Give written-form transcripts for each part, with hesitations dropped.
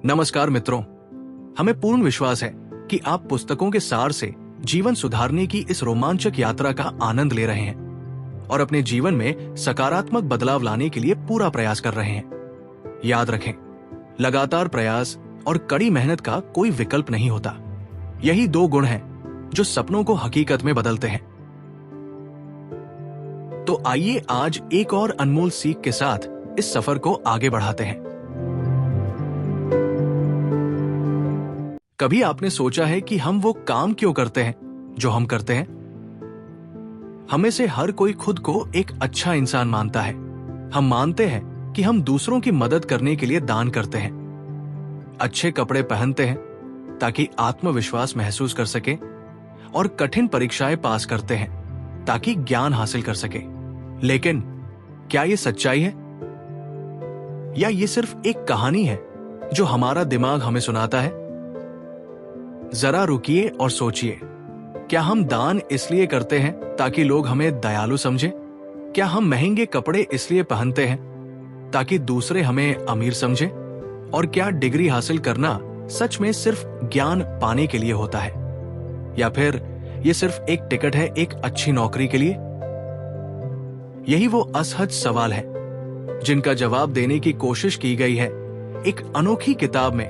नमस्कार मित्रों, हमें पूर्ण विश्वास है कि आप पुस्तकों के सार से जीवन सुधारने की इस रोमांचक यात्रा का आनंद ले रहे हैं और अपने जीवन में सकारात्मक बदलाव लाने के लिए पूरा प्रयास कर रहे हैं। याद रखें, लगातार प्रयास और कड़ी मेहनत का कोई विकल्प नहीं होता। यही दो गुण हैं जो सपनों को हकीकत में बदलते हैं। तो आइए आज एक और अनमोल सीख के साथ इस सफर को आगे बढ़ाते हैं। कभी आपने सोचा है कि हम वो काम क्यों करते हैं जो हम करते हैं? हमें से हर कोई खुद को एक अच्छा इंसान मानता है। हम मानते हैं कि हम दूसरों की मदद करने के लिए दान करते हैं, अच्छे कपड़े पहनते हैं ताकि आत्मविश्वास महसूस कर सके और कठिन परीक्षाएं पास करते हैं ताकि ज्ञान हासिल कर सके। लेकिन क्या ये सच्चाई है या ये सिर्फ एक कहानी है जो हमारा दिमाग हमें सुनाता है? जरा रुकिए और सोचिए, क्या हम दान इसलिए करते हैं ताकि लोग हमें दयालु समझें? क्या हम महंगे कपड़े इसलिए पहनते हैं ताकि दूसरे हमें अमीर समझें? और क्या डिग्री हासिल करना सच में सिर्फ ज्ञान पाने के लिए होता है, या फिर यह सिर्फ एक टिकट है एक अच्छी नौकरी के लिए? यही वो असहज सवाल है जिनका जवाब देने की कोशिश की गई है एक अनोखी किताब में,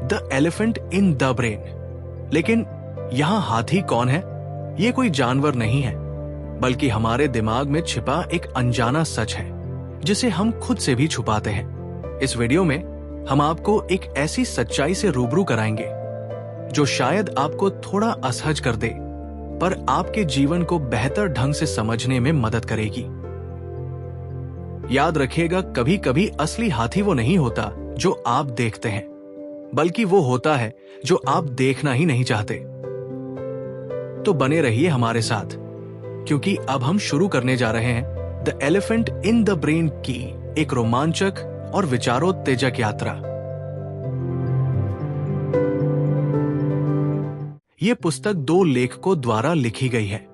the elephant in the brain. लेकिन यहां हाथी कौन है? ये कोई जानवर नहीं है, बल्कि हमारे दिमाग में छिपा एक अनजाना सच है जिसे हम खुद से भी छुपाते हैं। इस वीडियो में हम आपको एक ऐसी सच्चाई से रूबरू कराएंगे जो शायद आपको थोड़ा असहज कर दे, पर आपके जीवन को बेहतर ढंग से समझने में मदद करेगी। याद रखिएगा, कभी कभी असली हाथी वो नहीं होता जो आप देखते हैं, बल्कि वो होता है जो आप देखना ही नहीं चाहते। तो बने रहिए हमारे साथ, क्योंकि अब हम शुरू करने जा रहे हैं the elephant in the brain की एक रोमांचक और विचारोत्तेजक यात्रा। यह पुस्तक दो लेखकों द्वारा लिखी गई है,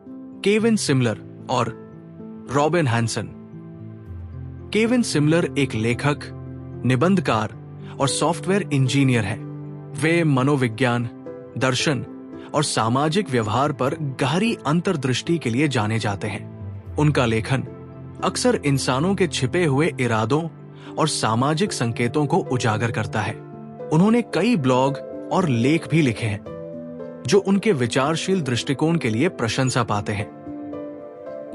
केविन सिमलर और रॉबिन हैंसन। केविन सिमलर एक लेखक, निबंधकार और सॉफ्टवेयर इंजीनियर है। वे मनोविज्ञान, दर्शन और सामाजिक व्यवहार पर गहरी अंतर्दृष्टि के लिए जाने जाते हैं। उनका लेखन अक्सर इंसानों के छिपे हुए इरादों और सामाजिक संकेतों को उजागर करता है। उन्होंने कई ब्लॉग और लेख भी लिखे हैं जो उनके विचारशील दृष्टिकोण के लिए प्रशंसा पाते हैं।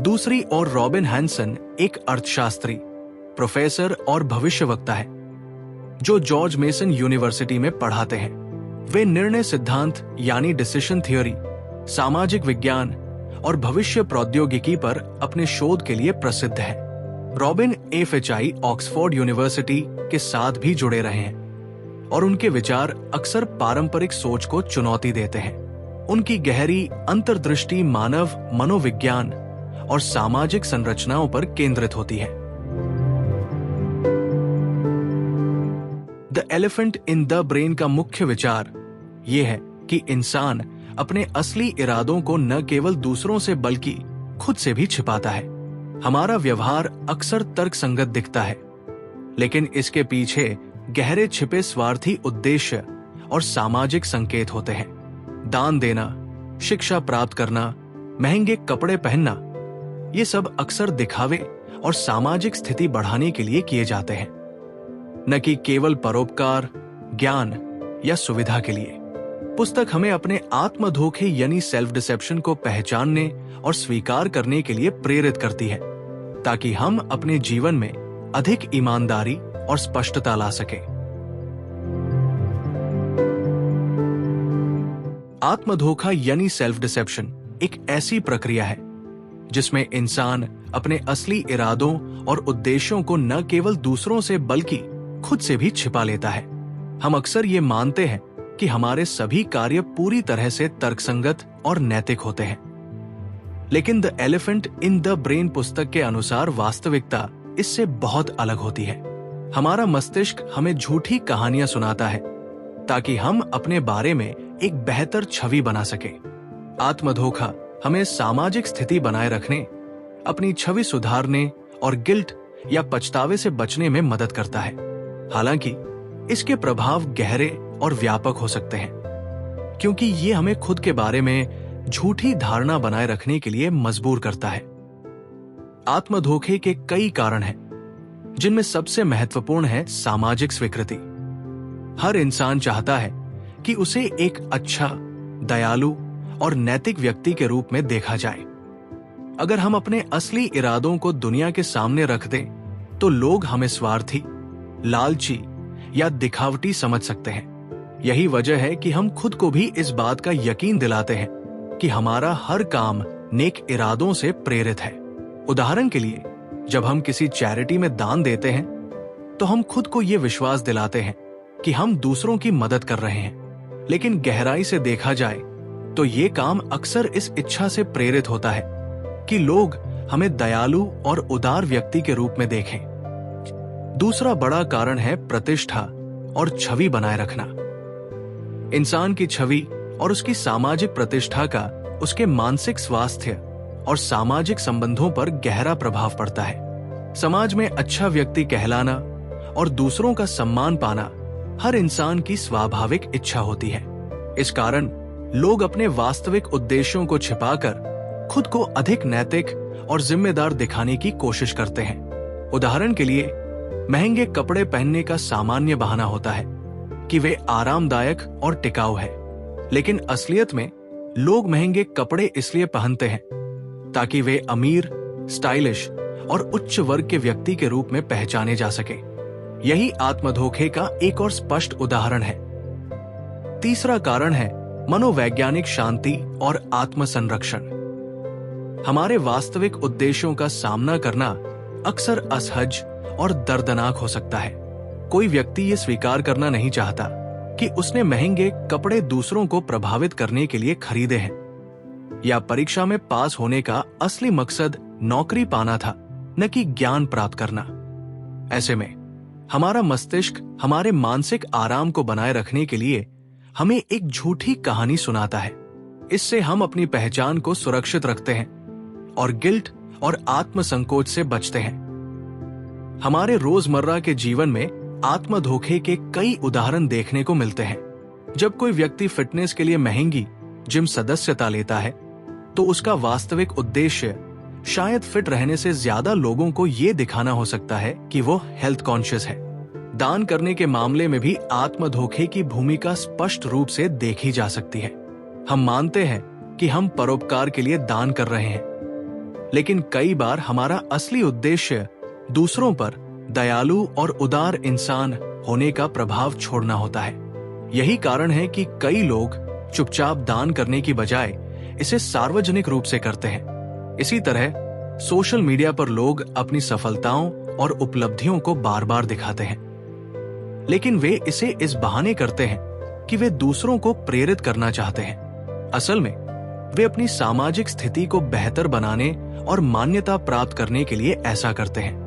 दूसरी ओर रॉबिन हैंसन एक अर्थशास्त्री, प्रोफेसर और भविष्यवक्ता है जो जॉर्ज मेसन यूनिवर्सिटी में पढ़ाते हैं। वे निर्णय सिद्धांत यानी डिसीजन थ्योरी, सामाजिक विज्ञान और भविष्य प्रौद्योगिकी पर अपने शोध के लिए प्रसिद्ध हैं। रॉबिन एफएचआई ऑक्सफोर्ड यूनिवर्सिटी के साथ भी जुड़े रहे हैं और उनके विचार अक्सर पारंपरिक सोच को चुनौती देते हैं। उनकी गहरी अंतर्दृष्टि मानव मनोविज्ञान और सामाजिक संरचनाओं पर केंद्रित होती है। The elephant in the brain का मुख्य विचार यह है कि इंसान अपने असली इरादों को न केवल दूसरों से बल्कि खुद से भी छिपाता है। हमारा व्यवहार अक्सर तर्कसंगत दिखता है, लेकिन इसके पीछे गहरे छिपे स्वार्थी उद्देश्य और सामाजिक संकेत होते हैं। दान देना, शिक्षा प्राप्त करना, महंगे कपड़े पहनना, ये सब अक्सर दिखावे और सामाजिक स्थिति बढ़ाने के लिए किए जाते हैं, न कि केवल परोपकार, ज्ञान या सुविधा के लिए। पुस्तक हमें अपने आत्मधोखे यानी सेल्फ डिसेप्शन को पहचानने और स्वीकार करने के लिए प्रेरित करती है, ताकि हम अपने जीवन में अधिक ईमानदारी और स्पष्टता ला सकें। आत्मधोखा यानी सेल्फ डिसेप्शन एक ऐसी प्रक्रिया है जिसमें इंसान अपने असली इरादों और उद्देश्यों को न केवल दूसरों से बल्कि खुद से भी छिपा लेता है। हम अक्सर ये मानते हैं कि हमारे सभी कार्य पूरी तरह से तर्कसंगत और नैतिक होते हैं, लेकिन the elephant in the brain पुस्तक के अनुसार वास्तविकता इससे बहुत अलग होती है। हमारा मस्तिष्क हमें झूठी कहानियां सुनाता है ताकि हम अपने बारे में एक बेहतर छवि बना सके। आत्मधोखा हमें सामाजिक स्थिति बनाए रखने, अपनी छवि सुधारने और गिल्ट या पछतावे से बचने में मदद करता है। हालांकि इसके प्रभाव गहरे और व्यापक हो सकते हैं, क्योंकि ये हमें खुद के बारे में झूठी धारणा बनाए रखने के लिए मजबूर करता है। आत्मधोखे के कई कारण हैं, जिनमें सबसे महत्वपूर्ण है सामाजिक स्वीकृति। हर इंसान चाहता है कि उसे एक अच्छा, दयालु और नैतिक व्यक्ति के रूप में देखा जाए। अगर हम अपने असली इरादों को दुनिया के सामने रख दें, तो लोग हमें स्वार्थी, लालची या दिखावटी समझ सकते हैं। यही वजह है कि हम खुद को भी इस बात का यकीन दिलाते हैं कि हमारा हर काम नेक इरादों से प्रेरित है। उदाहरण के लिए, जब हम किसी चैरिटी में दान देते हैं, तो हम खुद को यह विश्वास दिलाते हैं कि हम दूसरों की मदद कर रहे हैं। लेकिन गहराई से देखा जाए तो ये काम अक्सर इस इच्छा से प्रेरित होता है कि लोग हमें दयालु और उदार व्यक्ति के रूप में देखें। दूसरा बड़ा कारण है प्रतिष्ठा और छवि बनाए रखना। इंसान की छवि और उसकी सामाजिक प्रतिष्ठा का उसके मानसिक स्वास्थ्य और सामाजिक संबंधों पर गहरा प्रभाव पड़ता है। समाज में अच्छा व्यक्ति कहलाना और दूसरों का सम्मान पाना हर इंसान की स्वाभाविक इच्छा होती है। इस कारण लोग अपने वास्तविक उद्देश्यों को छिपाकर खुद को अधिक नैतिक और जिम्मेदार दिखाने की कोशिश करते हैं। उदाहरण के लिए, महंगे कपड़े पहनने का सामान्य बहाना होता है कि वे आरामदायक और टिकाऊ है, लेकिन असलियत में लोग महंगे कपड़े इसलिए पहनते हैं ताकि वे अमीर, स्टाइलिश और उच्च वर्ग के व्यक्ति के रूप में पहचाने जा सके। यही आत्मधोखे का एक और स्पष्ट उदाहरण है। तीसरा कारण है मनोवैज्ञानिक शांति और आत्मसंरक्षण। हमारे वास्तविक उद्देश्यों का सामना करना अक्सर असहज और दर्दनाक हो सकता है। कोई व्यक्ति ये स्वीकार करना नहीं चाहता कि उसने महंगे कपड़े दूसरों को प्रभावित करने के लिए खरीदे हैं, या परीक्षा में पास होने का असली मकसद नौकरी पाना था, न कि ज्ञान प्राप्त करना। ऐसे में हमारा मस्तिष्क हमारे मानसिक आराम को बनाए रखने के लिए हमें एक झूठी कहानी सुनाता है। इससे हम अपनी पहचान को सुरक्षित रखते हैं और गिल्ट और आत्मसंकोच से बचते हैं। हमारे रोजमर्रा के जीवन में आत्मधोखे के कई उदाहरण देखने को मिलते हैं। जब कोई व्यक्ति फिटनेस के लिए महंगी जिम सदस्यता लेता है, तो उसका वास्तविक उद्देश्य शायद फिट रहने से ज्यादा लोगों को ये दिखाना हो सकता है कि वो हेल्थ कॉन्शियस है। दान करने के मामले में भी आत्मधोखे की भूमिका स्पष्ट रूप से देखी जा सकती है। हम मानते हैं कि हम परोपकार के लिए दान कर रहे हैं, लेकिन कई बार हमारा असली उद्देश्य दूसरों पर दयालु और उदार इंसान होने का प्रभाव छोड़ना होता है। यही कारण है कि कई लोग चुपचाप दान करने की बजाय इसे सार्वजनिक रूप से करते हैं। इसी तरह सोशल मीडिया पर लोग अपनी सफलताओं और उपलब्धियों को बार बार दिखाते हैं, लेकिन वे इसे इस बहाने करते हैं कि वे दूसरों को प्रेरित करना चाहते हैं। असल में वे अपनी सामाजिक स्थिति को बेहतर बनाने और मान्यता प्राप्त करने के लिए ऐसा करते हैं।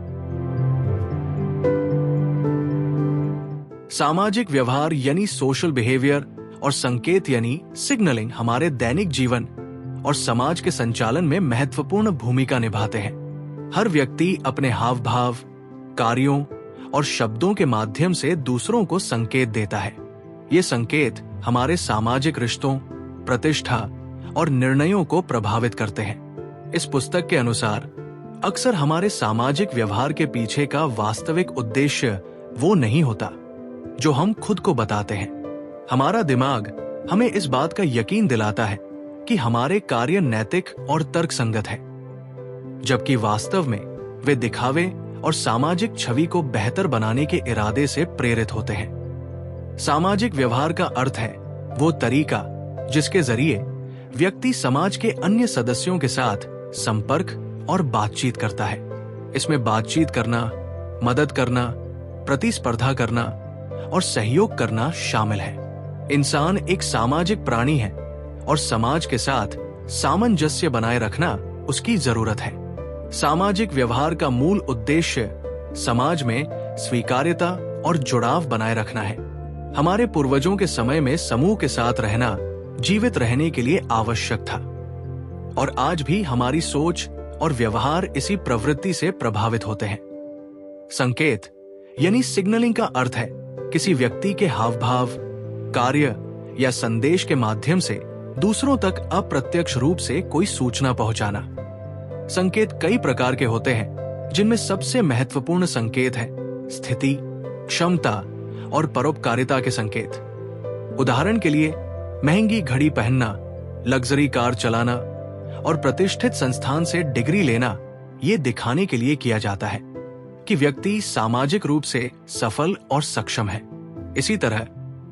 सामाजिक व्यवहार यानी सोशल बिहेवियर और संकेत यानी सिग्नलिंग हमारे दैनिक जीवन और समाज के संचालन में महत्वपूर्ण भूमिका निभाते हैं। हर व्यक्ति अपने हाव भाव, कार्यों और शब्दों के माध्यम से दूसरों को संकेत देता है। ये संकेत हमारे सामाजिक रिश्तों, प्रतिष्ठा और निर्णयों को प्रभावित करते हैं। इस पुस्तक के अनुसार अक्सर हमारे सामाजिक व्यवहार के पीछे का वास्तविक उद्देश्य वो नहीं होता जो हम खुद को बताते हैं। हमारा दिमाग हमें इस बात का यकीन दिलाता है कि हमारे कार्य नैतिक और तर्कसंगत है, जबकि वास्तव में वे दिखावे और सामाजिक छवि को बेहतर बनाने के इरादे से प्रेरित होते हैं। सामाजिक व्यवहार का अर्थ है वो तरीका जिसके जरिए व्यक्ति समाज के अन्य सदस्यों के साथ संपर्क और बातचीत करता है। इसमें बातचीत करना, मदद करना, प्रतिस्पर्धा करना और सहयोग करना शामिल है। इंसान एक सामाजिक प्राणी है और समाज के साथ सामंजस्य बनाए रखना उसकी जरूरत है। सामाजिक व्यवहार का मूल उद्देश्य समाज में स्वीकार्यता और जुड़ाव बनाए रखना है। हमारे पूर्वजों के समय में समूह के साथ रहना जीवित रहने के लिए आवश्यक था, और आज भी हमारी सोच और व्यवहार इसी प्रवृत्ति से प्रभावित होते हैं। संकेत यानी सिग्नलिंग का अर्थ है किसी व्यक्ति के हाव भाव, कार्य या संदेश के माध्यम से दूसरों तक अप्रत्यक्ष रूप से कोई सूचना पहुंचाना। संकेत कई प्रकार के होते हैं, जिनमें सबसे महत्वपूर्ण संकेत है स्थिति, क्षमता और परोपकारिता के संकेत। उदाहरण के लिए, महंगी घड़ी पहनना, लग्जरी कार चलाना और प्रतिष्ठित संस्थान से डिग्री लेना ये दिखाने के लिए किया जाता है कि व्यक्ति सामाजिक रूप से सफल और सक्षम है। इसी तरह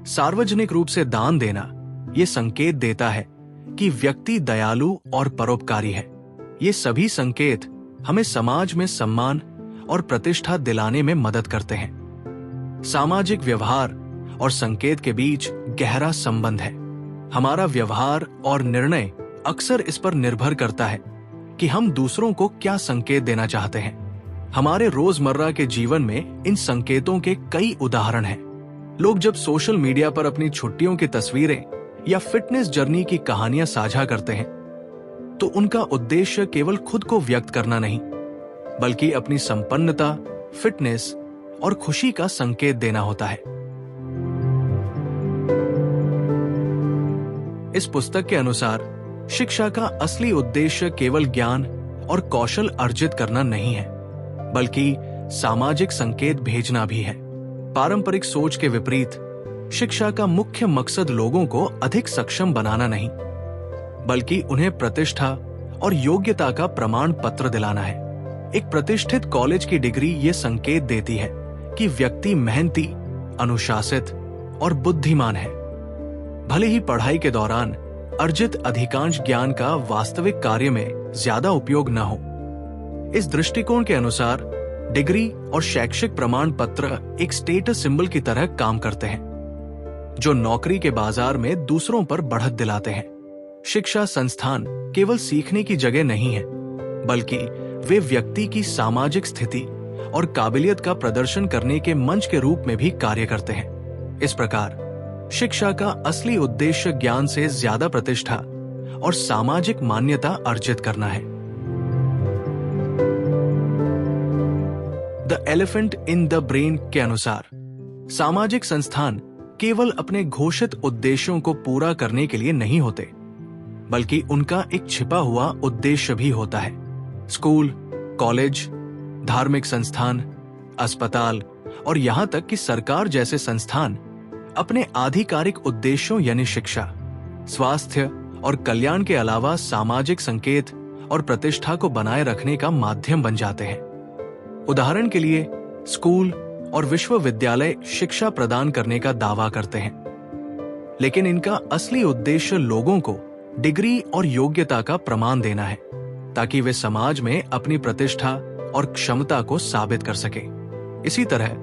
सार्वजनिक रूप से दान देना ये संकेत देता है कि व्यक्ति दयालु और परोपकारी है। ये सभी संकेत हमें समाज में सम्मान और प्रतिष्ठा दिलाने में मदद करते हैं। सामाजिक व्यवहार और संकेत के बीच गहरा संबंध है। हमारा व्यवहार और निर्णय अक्सर इस पर निर्भर करता है कि हम दूसरों को क्या संकेत देना चाहते हैं। हमारे रोजमर्रा के जीवन में इन संकेतों के कई उदाहरण हैं। लोग जब सोशल मीडिया पर अपनी छुट्टियों की तस्वीरें या फिटनेस जर्नी की कहानियां साझा करते हैं, तो उनका उद्देश्य केवल खुद को व्यक्त करना नहीं, बल्कि अपनी संपन्नता, फिटनेस और खुशी का संकेत देना होता है। इस पुस्तक के अनुसार शिक्षा का असली उद्देश्य केवल ज्ञान और कौशल अर्जित करना नहीं है, बल्कि सामाजिक संकेत भेजना भी है। पारंपरिक सोच के विपरीत शिक्षा का मुख्य मकसद लोगों को अधिक सक्षम बनाना नहीं, बल्कि उन्हें प्रतिष्ठा और योग्यता का प्रमाण पत्र दिलाना है। एक प्रतिष्ठित कॉलेज की डिग्री ये संकेत देती है कि व्यक्ति मेहनती, अनुशासित और बुद्धिमान है, भले ही पढ़ाई के दौरान अर्जित अधिकांश ज्ञान का वास्तविक कार्य में ज्यादा उपयोग न हो। इस दृष्टिकोण के अनुसार डिग्री और शैक्षिक प्रमाण पत्र एक स्टेटस सिंबल की तरह काम करते हैं, जो नौकरी के बाजार में दूसरों पर बढ़त दिलाते हैं। शिक्षा संस्थान केवल सीखने की जगह नहीं है, बल्कि वे व्यक्ति की सामाजिक स्थिति और काबिलियत का प्रदर्शन करने के मंच के रूप में भी कार्य करते हैं। इस प्रकार शिक्षा का असली उद्देश्य ज्ञान से ज्यादा प्रतिष्ठा और सामाजिक मान्यता अर्जित करना है। The elephant in the brain के अनुसार सामाजिक संस्थान केवल अपने घोषित उद्देश्यों को पूरा करने के लिए नहीं होते, बल्कि उनका एक छिपा हुआ उद्देश्य भी होता है। स्कूल, कॉलेज, धार्मिक संस्थान, अस्पताल और यहां तक कि सरकार जैसे संस्थान अपने आधिकारिक उद्देश्यों यानी शिक्षा, स्वास्थ्य और कल्याण के अलावा सामाजिक संकेत और प्रतिष्ठा को बनाए रखने का माध्यम बन जाते हैं। उदाहरण के लिए, स्कूल और विश्वविद्यालय शिक्षा प्रदान करने का दावा करते हैं, लेकिन इनका असली उद्देश्य लोगों को डिग्री और योग्यता का प्रमाण देना है, ताकि वे समाज में अपनी प्रतिष्ठा और क्षमता को साबित कर सके। इसी तरह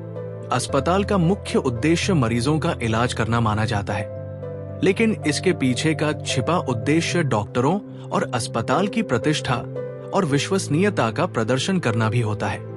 अस्पताल का मुख्य उद्देश्य मरीजों का इलाज करना माना जाता है, लेकिन इसके पीछे का छिपा उद्देश्य डॉक्टरों और अस्पताल की प्रतिष्ठा और विश्वसनीयता का प्रदर्शन करना भी होता है।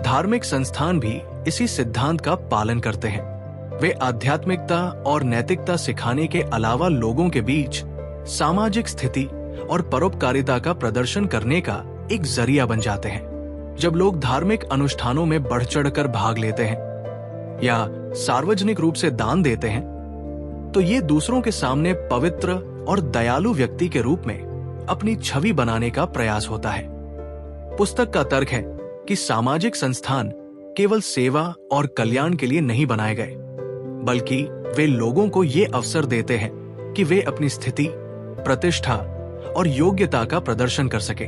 धार्मिक संस्थान भी इसी सिद्धांत का पालन करते हैं। वे आध्यात्मिकता और नैतिकता सिखाने के अलावा लोगों के बीच सामाजिक स्थिति और परोपकारिता का प्रदर्शन करने का एक जरिया बन जाते हैं। जब लोग धार्मिक अनुष्ठानों में बढ़ चढ़कर भाग लेते हैं या सार्वजनिक रूप से दान देते हैं, तो ये दूसरों के सामने पवित्र और दयालु व्यक्ति के रूप में अपनी छवि बनाने का प्रयास होता है। पुस्तक का तर्क है कि सामाजिक संस्थान केवल सेवा और कल्याण के लिए नहीं बनाए गए, बल्कि वे लोगों को ये अवसर देते हैं कि वे अपनी स्थिति, प्रतिष्ठा और योग्यता का प्रदर्शन कर सके।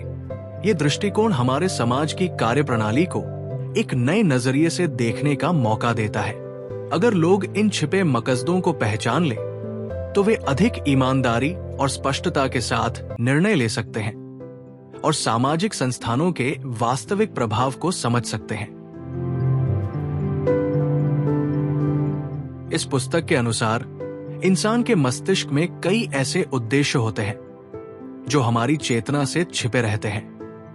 ये दृष्टिकोण हमारे समाज की कार्यप्रणाली को एक नए नजरिए से देखने का मौका देता है। अगर लोग इन छिपे मकसदों को पहचान ले, तो वे अधिक ईमानदारी और स्पष्टता के साथ निर्णय ले सकते हैं और सामाजिक संस्थानों के वास्तविक प्रभाव को समझ सकते हैं। इस पुस्तक के अनुसार इंसान के मस्तिष्क में कई ऐसे उद्देश्य होते हैं जो हमारी चेतना से छिपे रहते हैं।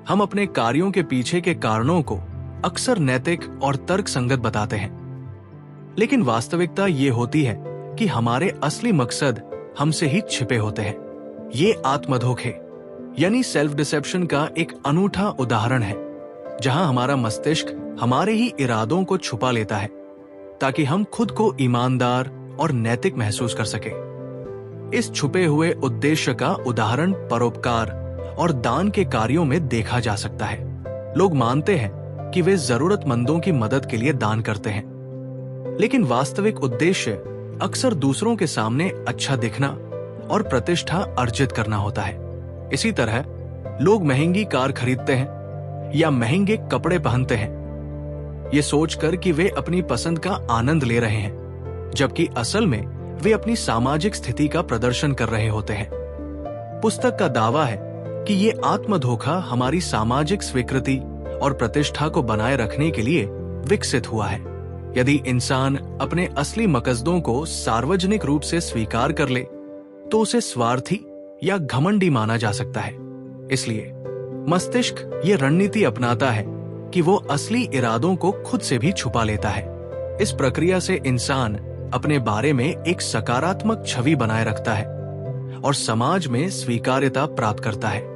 हम अपने कार्यों के पीछे के कारणों को अक्सर नैतिक और तर्कसंगत बताते हैं, लेकिन वास्तविकता ये होती है कि हमारे असली मकसद हमसे ही छिपे होते हैं। ये आत्मधोखे यानी सेल्फ डिसेप्शन का एक अनूठा उदाहरण है, जहां हमारा मस्तिष्क हमारे ही इरादों को छुपा लेता है ताकि हम खुद को ईमानदार और नैतिक महसूस कर सके। इस छुपे हुए उद्देश्य का उदाहरण परोपकार और दान के कार्यों में देखा जा सकता है। लोग मानते हैं कि वे जरूरतमंदों की मदद के लिए दान करते हैं, लेकिन वास्तविक उद्देश्य अक्सर दूसरों के सामने अच्छा दिखना और प्रतिष्ठा अर्जित करना होता है। इसी तरह लोग महंगी कार खरीदते हैं या महंगे कपड़े पहनते हैं, ये सोचकर कि वे अपनी पसंद का आनंद ले रहे हैं, जबकि असल में वे अपनी सामाजिक स्थिति का प्रदर्शन कर रहे होते हैं। पुस्तक का दावा है कि ये आत्मधोखा हमारी सामाजिक स्वीकृति और प्रतिष्ठा को बनाए रखने के लिए विकसित हुआ है। यदि इंसान अपने असली मकसदों को सार्वजनिक रूप से स्वीकार कर ले तो उसे स्वार्थी या घमंडी माना जा सकता है। इसलिए मस्तिष्क ये रणनीति अपनाता है कि वो असली इरादों को खुद से भी छुपा लेता है। इस प्रक्रिया से इंसान अपने बारे में एक सकारात्मक छवि बनाए रखता है और समाज में स्वीकार्यता प्राप्त करता है।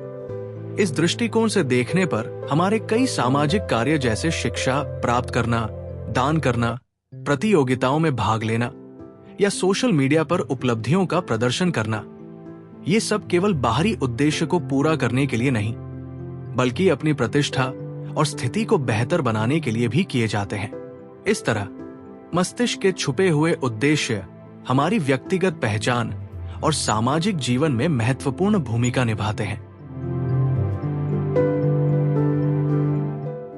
इस दृष्टिकोण से देखने पर हमारे कई सामाजिक कार्य जैसे शिक्षा प्राप्त करना, दान करना, प्रतियोगिताओं में भाग लेना या सोशल मीडिया पर उपलब्धियों का प्रदर्शन करना, ये सब केवल बाहरी उद्देश्य को पूरा करने के लिए नहीं, बल्कि अपनी प्रतिष्ठा और स्थिति को बेहतर बनाने के लिए भी किए जाते हैं। इस तरह मस्तिष्क के छुपे हुए उद्देश्य हमारी व्यक्तिगत पहचान और सामाजिक जीवन में महत्वपूर्ण भूमिका निभाते हैं।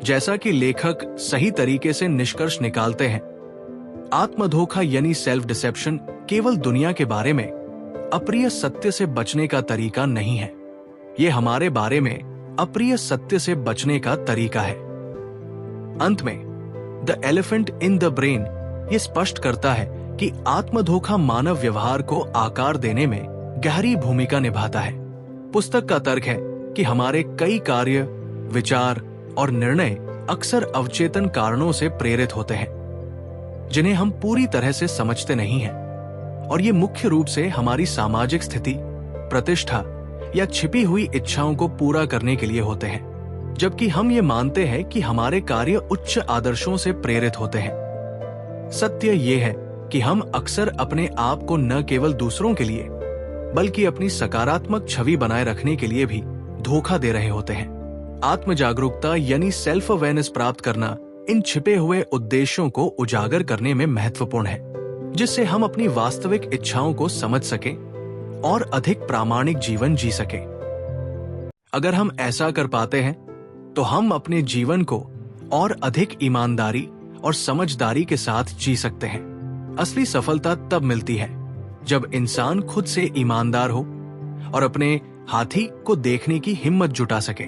जैसा कि लेखक सही तरीके से निष्कर्ष निकालते हैं, आत्मधोखा यानी सेल्फ डिसेप्शन केवल दुनिया के बारे में अप्रिय सत्य से बचने का तरीका नहीं है, ये हमारे बारे में अप्रिय सत्य से बचने का तरीका है। अंत में the elephant in the brain ये स्पष्ट करता है कि आत्मधोखा मानव व्यवहार को आकार देने में गहरी भूमिका निभाता है। पुस्तक का तर्क है कि हमारे कई कार्य, विचार और निर्णय अक्सर अवचेतन कारणों से प्रेरित होते हैं, जिन्हें हम पूरी तरह से समझते नहीं हैं, और ये मुख्य रूप से हमारी सामाजिक स्थिति, प्रतिष्ठा या छिपी हुई इच्छाओं को पूरा करने के लिए होते हैं, जबकि हम ये मानते हैं कि हमारे कार्य उच्च आदर्शों से प्रेरित होते हैं। सत्य ये है कि हम अक्सर अपने आप को न केवल दूसरों के लिए बल्कि अपनी सकारात्मक छवि बनाए रखने के लिए भी धोखा दे रहे होते हैं। आत्म जागरूकता यानी सेल्फ अवेयरनेस प्राप्त करना इन छिपे हुए उद्देश्यों को उजागर करने में महत्वपूर्ण है, जिससे हम अपनी वास्तविक इच्छाओं को समझ सकें और अधिक प्रामाणिक जीवन जी सकें। अगर हम ऐसा कर पाते हैं तो हम अपने जीवन को और अधिक ईमानदारी और समझदारी के साथ जी सकते हैं। असली सफलता तब मिलती है जब इंसान खुद से ईमानदार हो और अपने हाथी को देखने की हिम्मत जुटा सके।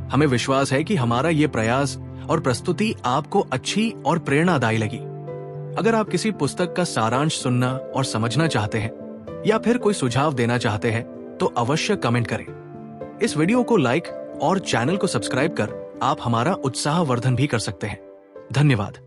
हमें विश्वास है कि हमारा ये प्रयास और प्रस्तुति आपको अच्छी और प्रेरणादायी लगी। अगर आप किसी पुस्तक का सारांश सुनना और समझना चाहते हैं या फिर कोई सुझाव देना चाहते हैं तो अवश्य कमेंट करें। इस वीडियो को लाइक और चैनल को सब्सक्राइब कर आप हमारा उत्साहवर्धन भी कर सकते हैं। धन्यवाद।